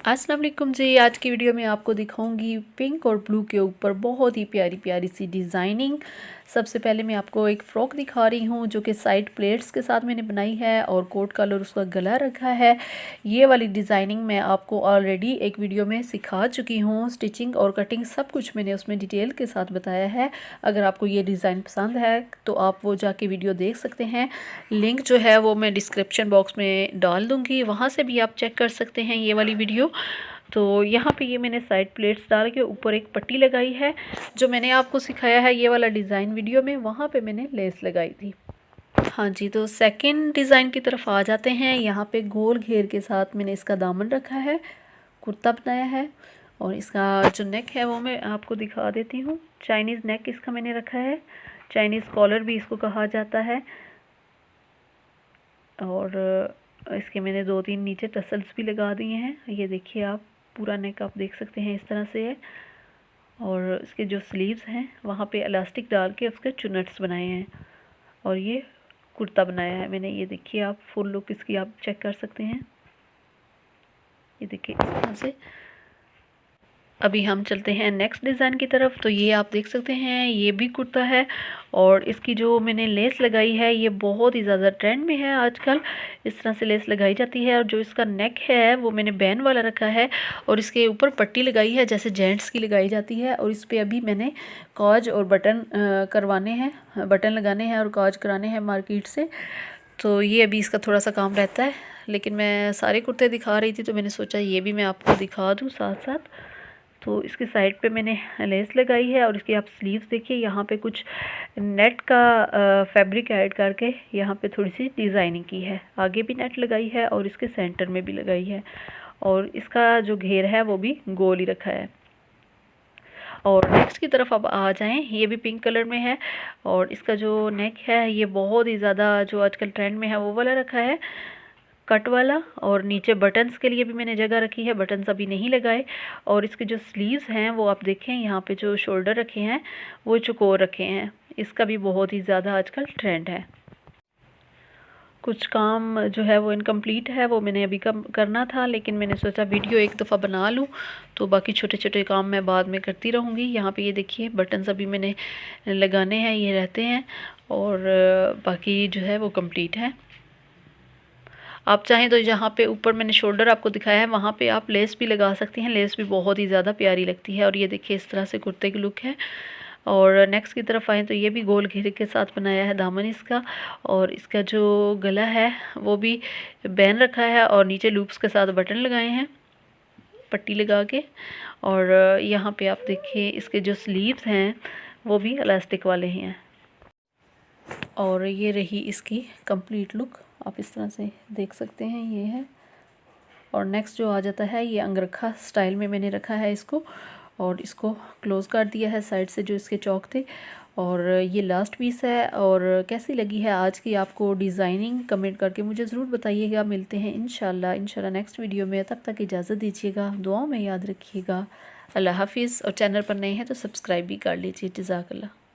अस्सलाम वालेकुम जी। आज की वीडियो में आपको दिखाऊंगी पिंक और ब्लू के ऊपर बहुत ही प्यारी प्यारी सी डिज़ाइनिंग। सबसे पहले मैं आपको एक फ़्रॉक दिखा रही हूँ जो कि साइड प्लेट्स के साथ मैंने बनाई है और कोट कलर उसका गला रखा है। ये वाली डिज़ाइनिंग मैं आपको ऑलरेडी एक वीडियो में सिखा चुकी हूँ। स्टिचिंग और कटिंग सब कुछ मैंने उसमें डिटेल के साथ बताया है। अगर आपको ये डिज़ाइन पसंद है तो आप वो जाके वीडियो देख सकते हैं। लिंक जो है वो मैं डिस्क्रिप्शन बॉक्स में डाल दूँगी, वहाँ से भी आप चेक कर सकते हैं ये वाली वीडियो। तो यहाँ पे ये मैंने साइड प्लेट्स डाल के ऊपर एक पट्टी लगाई है। जो मैंने आपको सिखाया है ये वाला डिज़ाइन वीडियो में, वहाँ पे मैंने लेस लगाई थी। हाँ जी, तो सेकंड डिज़ाइन की तरफ आ जाते हैं। यहाँ पे गोल घेर के साथ मैंने इसका दामन रखा है, कुर्ता बनाया है और इसका जो नेक है वो मैं आपको दिखा देती हूँ। चाइनीज़ नेक इसका मैंने रखा है, चाइनीज़ कॉलर भी इसको कहा जाता है। और इसके मैंने 2-3 नीचे टसल्स भी लगा दिए हैं। ये देखिए, आप पूरा नेक आप देख सकते हैं इस तरह से है। और इसके जो स्लीव्स हैं वहाँ पे इलास्टिक डाल के उसके चुनट्स बनाए हैं और ये कुर्ता बनाया है मैंने। ये देखिए, आप फुल लुक इसकी आप चेक कर सकते हैं। ये देखिए इस तरह से। अभी हम चलते हैं नेक्स्ट डिज़ाइन की तरफ। तो ये आप देख सकते हैं, ये भी कुर्ता है और इसकी जो मैंने लेस लगाई है ये बहुत ही ज़्यादा ट्रेंड में है आजकल। इस तरह से लेस लगाई जाती है और जो इसका नेक है वो मैंने बैन वाला रखा है और इसके ऊपर पट्टी लगाई है जैसे जेंट्स की लगाई जाती है। और इस पर अभी मैंने काज और बटन करवाने हैं, बटन लगाने हैं और काज कराने हैं मार्केट से। तो ये अभी इसका थोड़ा सा काम रहता है, लेकिन मैं सारे कुर्ते दिखा रही थी तो मैंने सोचा ये भी मैं आपको दिखा दूँ साथ साथ। तो इसके साइड पे मैंने लेस लगाई है और इसकी आप स्लीव्स देखिए, यहाँ पे कुछ नेट का फैब्रिक ऐड करके यहाँ पे थोड़ी सी डिज़ाइनिंग की है। आगे भी नेट लगाई है और इसके सेंटर में भी लगाई है और इसका जो घेर है वो भी गोल ही रखा है। और नेक्स्ट की तरफ अब आ जाएं, ये भी पिंक कलर में है और इसका जो नेक है ये बहुत ही ज़्यादा जो आजकल ट्रेंड में है वो वाला रखा है, कट वाला। और नीचे बटन्स के लिए भी मैंने जगह रखी है, बटन्स अभी नहीं लगाए। और इसके जो स्लीव्स हैं वो आप देखें, यहाँ पे जो शोल्डर रखे हैं वो चौकोर रखे हैं। इसका भी बहुत ही ज़्यादा आजकल ट्रेंड है। कुछ काम जो है वो इनकम्प्लीट है, वो मैंने अभी कम करना था, लेकिन मैंने सोचा वीडियो एक दफ़ा बना लूँ तो बाकी छोटे छोटे काम मैं बाद में करती रहूँगी। यहाँ पे ये देखिए बटन्स अभी मैंने लगाने हैं, ये रहते हैं और बाकी जो है वो कंप्लीट है। आप चाहें तो जहाँ पे ऊपर मैंने शोल्डर आपको दिखाया है वहाँ पे आप लेस भी लगा सकती हैं, लेस भी बहुत ही ज़्यादा प्यारी लगती है। और ये देखिए इस तरह से कुर्ते की लुक है। और नेक्स्ट की तरफ आएँ तो ये भी गोल घेरे के साथ बनाया है दामन इसका। और इसका जो गला है वो भी बैन रखा है और नीचे लूप्स के साथ बटन लगाए हैं पट्टी लगा के। और यहाँ पे आप देखिए इसके जो स्लीव्स हैं वो भी इलास्टिक वाले ही हैं। और ये रही इसकी कंप्लीट लुक, आप इस तरह से देख सकते हैं, ये है। और नेक्स्ट जो आ जाता है ये अंगरखा स्टाइल में मैंने रखा है इसको और इसको क्लोज़ कर दिया है साइड से जो इसके चौक थे। और ये लास्ट पीस है। और कैसी लगी है आज की आपको डिज़ाइनिंग कमेंट करके मुझे ज़रूर बताइएगा। मिलते हैं इंशाल्लाह नेक्स्ट वीडियो में। तब तक इजाज़त दीजिएगा, दुआओं में याद रखिएगा। अल्लाह हाफिज़। और चैनल पर नए हैं तो सब्सक्राइब भी कर लीजिए। जज़ाकल्लाह।